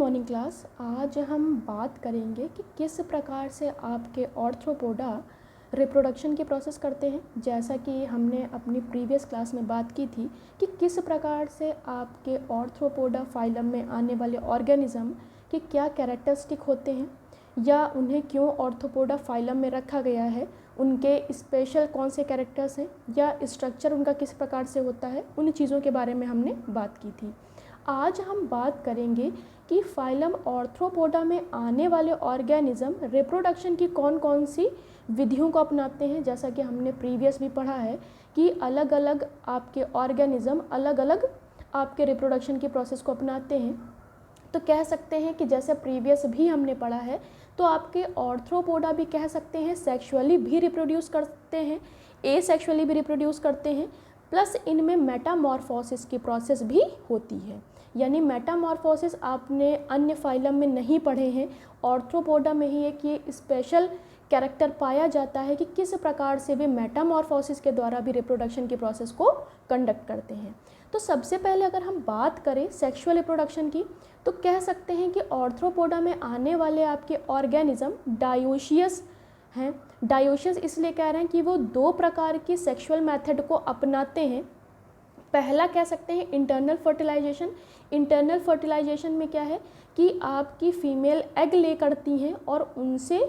Morning class. आज हम बात करेंगे कि किस प्रकार से आपके ऑर्थ्रोपोडा रिप्रोडक्शन की प्रोसेस करते हैं। जैसा कि हमने अपनी प्रीवियस क्लास में बात की थी कि किस प्रकार से आपके ऑर्थ्रोपोडा फाइलम में आने वाले ऑर्गेनिज्म के क्या कैरेक्टरिस्टिक होते हैं या उन्हें क्यों ऑर्थ्रोपोडा फाइलम में रखा गया है, उनके स्पेशल कौन से कैरेक्टर्स हैं या स्ट्रक्चर उनका किस प्रकार से होता है, उन चीज़ों के बारे में हमने बात की थी। आज हम बात करेंगे कि फाइलम ऑर्थ्रोपोडा में आने वाले ऑर्गेनिज्म रिप्रोडक्शन की कौन कौन सी विधियों को अपनाते हैं। जैसा कि हमने प्रीवियस भी पढ़ा है कि अलग अलग आपके ऑर्गेनिज्म अलग अलग आपके रिप्रोडक्शन की प्रोसेस को अपनाते हैं। तो कह सकते हैं कि जैसे प्रीवियस भी हमने पढ़ा है तो आपके ऑर्थ्रोपोडा भी कह सकते हैं सेक्सुअली भी रिप्रोड्यूस करते हैं, एसेक्सुअली भी रिप्रोड्यूस करते हैं, प्लस इनमें मेटामॉर्फोसिस की प्रोसेस भी होती है। यानी मेटामॉर्फोसिस आपने अन्य फाइलम में नहीं पढ़े हैं, ऑर्थ्रोपोडा में ही एक ये स्पेशल कैरेक्टर पाया जाता है कि किस प्रकार से वे मेटामॉर्फोसिस के द्वारा भी रिप्रोडक्शन की प्रोसेस को कंडक्ट करते हैं। तो सबसे पहले अगर हम बात करें सेक्सुअल रिप्रोडक्शन की तो कह सकते हैं कि ऑर्थ्रोपोडा में आने वाले आपके ऑर्गेनिज्म डायोशियस हैं। डायोशियस इसलिए कह रहे हैं कि वो दो प्रकार की सेक्सुअल मेथड को अपनाते हैं। पहला कह सकते हैं इंटरनल फर्टिलाइजेशन। इंटरनल फर्टिलाइजेशन में क्या है कि आपकी फीमेल एग ले करती हैं और उनसे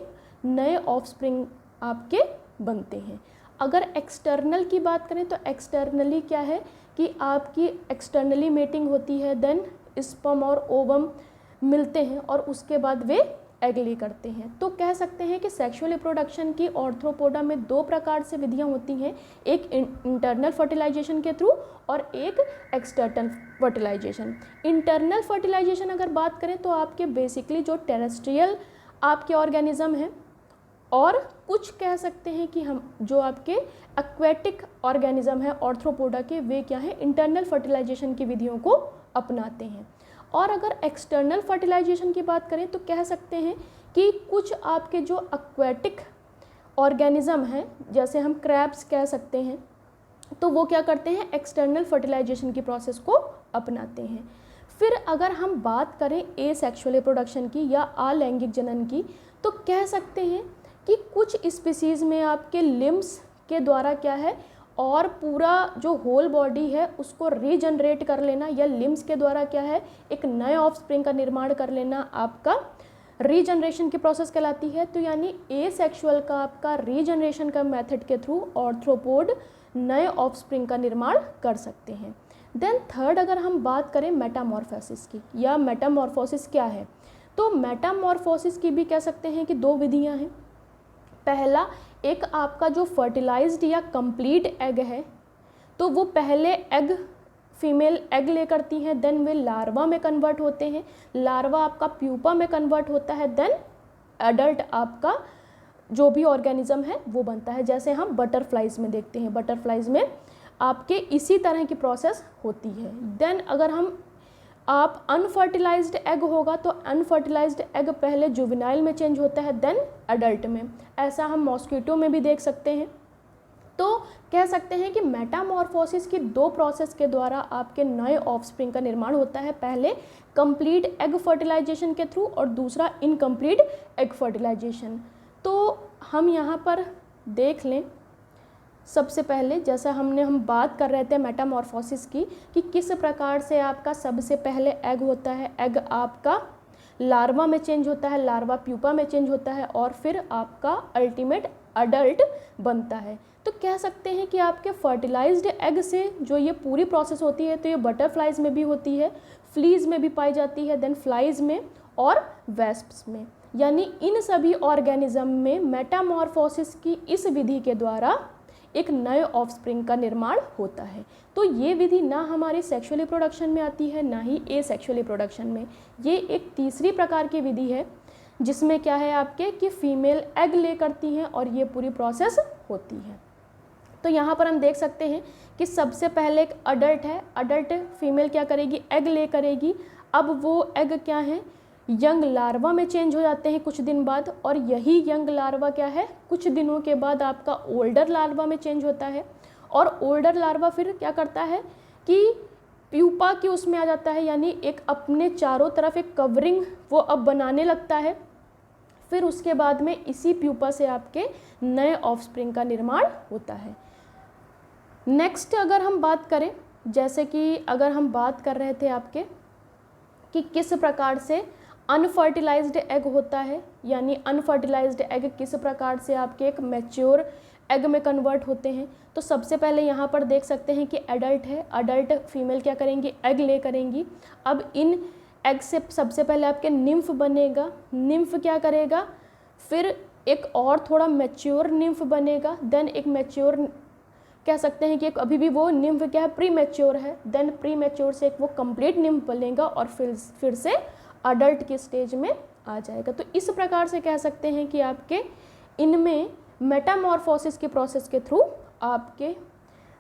नए ऑफस्प्रिंग आपके बनते हैं। अगर एक्सटर्नल की बात करें तो एक्सटर्नली क्या है कि आपकी एक्सटर्नली मेटिंग होती है, देन स्पर्म और ओवम मिलते हैं और उसके बाद वे एग ले करते हैं। तो कह सकते हैं कि सेक्सुअल रिप्रोडक्शन की ऑर्थ्रोपोडा में दो प्रकार से विधियां होती हैं, एक इंटरनल फर्टिलाइजेशन के थ्रू और एक एक्सटर्नल फर्टिलाइजेशन। इंटरनल फर्टिलाइजेशन अगर बात करें तो आपके बेसिकली जो टेरेस्ट्रियल आपके ऑर्गेनिज्म हैं और कुछ कह सकते हैं कि हम जो आपके एक्वेटिक ऑर्गेनिज्म है ऑर्थ्रोपोडा के, वे क्या है इंटरनल फर्टिलाइजेशन की विधियों को अपनाते हैं। और अगर एक्सटर्नल फर्टिलाइजेशन की बात करें तो कह सकते हैं कि कुछ आपके जो एक्वेटिक ऑर्गेनिज्म हैं, जैसे हम क्रैब्स कह सकते हैं, तो वो क्या करते हैं एक्सटर्नल फर्टिलाइजेशन की प्रोसेस को अपनाते हैं। फिर अगर हम बात करें एसेक्सुअल रिप्रोडक्शन की या अलैंगिक जनन की तो कह सकते हैं कि कुछ स्पीसीज़ में आपके लिम्स के द्वारा क्या है और पूरा जो होल बॉडी है उसको रीजनरेट कर लेना या लिम्स के द्वारा क्या है एक नए ऑफस्प्रिंग का निर्माण कर लेना आपका रीजनरेशन की प्रोसेस कहलाती है। तो यानी एसेक्सुअल का आपका रीजनरेशन का मेथड के थ्रू ऑर्थ्रोपोड नए ऑफस्प्रिंग का निर्माण कर सकते हैं। देन थर्ड अगर हम बात करें मेटामॉर्फोसिस की या मेटामॉर्फोसिस क्या है, तो मेटामॉर्फोसिस की भी कह सकते हैं कि दो विधियां हैं। पहला एक आपका जो फर्टिलाइज्ड या कंप्लीट एग है तो वो पहले एग फीमेल एग ले करती हैं, देन वे लार्वा में कन्वर्ट होते हैं, लार्वा आपका प्यूपा में कन्वर्ट होता है, देन एडल्ट आपका जो भी ऑर्गेनिज्म है वो बनता है। जैसे हम बटरफ्लाइज में देखते हैं, बटरफ्लाइज में आपके इसी तरह की प्रोसेस होती है। देन अगर हम आप अनफर्टिलाइज्ड एग होगा तो अनफर्टिलाइज्ड एग पहले जुवेनाइल में चेंज होता है, देन एडल्ट में। ऐसा हम मॉस्किटो में भी देख सकते हैं। तो कह सकते हैं कि मेटामॉर्फोसिस की दो प्रोसेस के द्वारा आपके नए ऑफस्प्रिंग का निर्माण होता है, पहले कंप्लीट एग फर्टिलाइजेशन के थ्रू और दूसरा इनकम्प्लीट एग फर्टिलाइजेशन। तो हम यहाँ पर देख लें, सबसे पहले जैसा हम बात कर रहे थे मेटामॉर्फोसिस की कि किस प्रकार से आपका सबसे पहले एग होता है, एग आपका लार्वा में चेंज होता है, लार्वा प्यूपा में चेंज होता है और फिर आपका अल्टीमेट अडल्ट बनता है। तो कह सकते हैं कि आपके फर्टिलाइज्ड एग से जो ये पूरी प्रोसेस होती है तो ये बटरफ्लाइज में भी होती है, फ्लीज में भी पाई जाती है, देन फ्लाइज में और वेस्प्स में। यानी इन सभी ऑर्गेनिज्म में मेटामॉर्फोसिस की इस विधि के द्वारा एक नए ऑफस्प्रिंग का निर्माण होता है। तो ये विधि ना हमारी सेक्सुअल रिप्रोडक्शन में आती है ना ही एसेक्सुअल रिप्रोडक्शन में। ये एक तीसरी प्रकार की विधि है जिसमें क्या है आपके कि फीमेल एग ले करती हैं और ये पूरी प्रोसेस होती है। तो यहाँ पर हम देख सकते हैं कि सबसे पहले एक अडल्ट है, अडल्ट फीमेल क्या करेगी एग ले करेगी। अब वो एग क्या है यंग लार्वा में चेंज हो जाते हैं कुछ दिन बाद और यही यंग लार्वा क्या है कुछ दिनों के बाद आपका ओल्डर लार्वा में चेंज होता है और ओल्डर लार्वा फिर क्या करता है कि प्यूपा की उसमें आ जाता है, यानी एक अपने चारों तरफ एक कवरिंग वो अब बनाने लगता है। फिर उसके बाद में इसी प्यूपा से आपके नए ऑफस्प्रिंग का निर्माण होता है। नेक्स्ट अगर हम बात करें, जैसे कि अगर हम बात कर रहे थे आपके कि किस प्रकार से अनफर्टिलाइज्ड एग होता है, यानी अनफर्टिलाइज्ड एग किस प्रकार से आपके एक मैच्योर एग में कन्वर्ट होते हैं। तो सबसे पहले यहाँ पर देख सकते हैं कि एडल्ट है, अडल्ट फीमेल क्या करेंगी, एग ले करेंगी। अब इन एग से सबसे पहले आपके निम्फ बनेगा, निम्फ क्या करेगा, फिर एक और थोड़ा मैच्योर निम्फ बनेगा, देन एक मैच्योर कह सकते हैं कि एक अभी भी वो निम्फ क्या है, प्री मैच्योर है, देन प्री मैच्योर से एक वो कंप्लीट निम्फ बनेगा और फिर से अडल्ट की स्टेज में आ जाएगा। तो इस प्रकार से कह सकते हैं कि आपके इनमें मेटामॉर्फोसिस के प्रोसेस के थ्रू आपके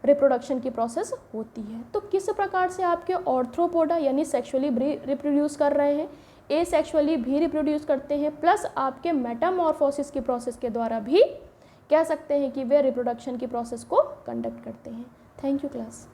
रिप्रोडक्शन की प्रोसेस होती है। तो किस प्रकार से आपके ऑर्थ्रोपोडा यानी सेक्सुअली भी रिप्रोड्यूस कर रहे हैं, एसेक्सुअली भी रिप्रोड्यूस करते हैं, प्लस आपके मेटामॉर्फोसिस की प्रोसेस के द्वारा भी कह सकते हैं कि वे रिप्रोडक्शन की प्रोसेस को कंडक्ट करते हैं। Thank you class.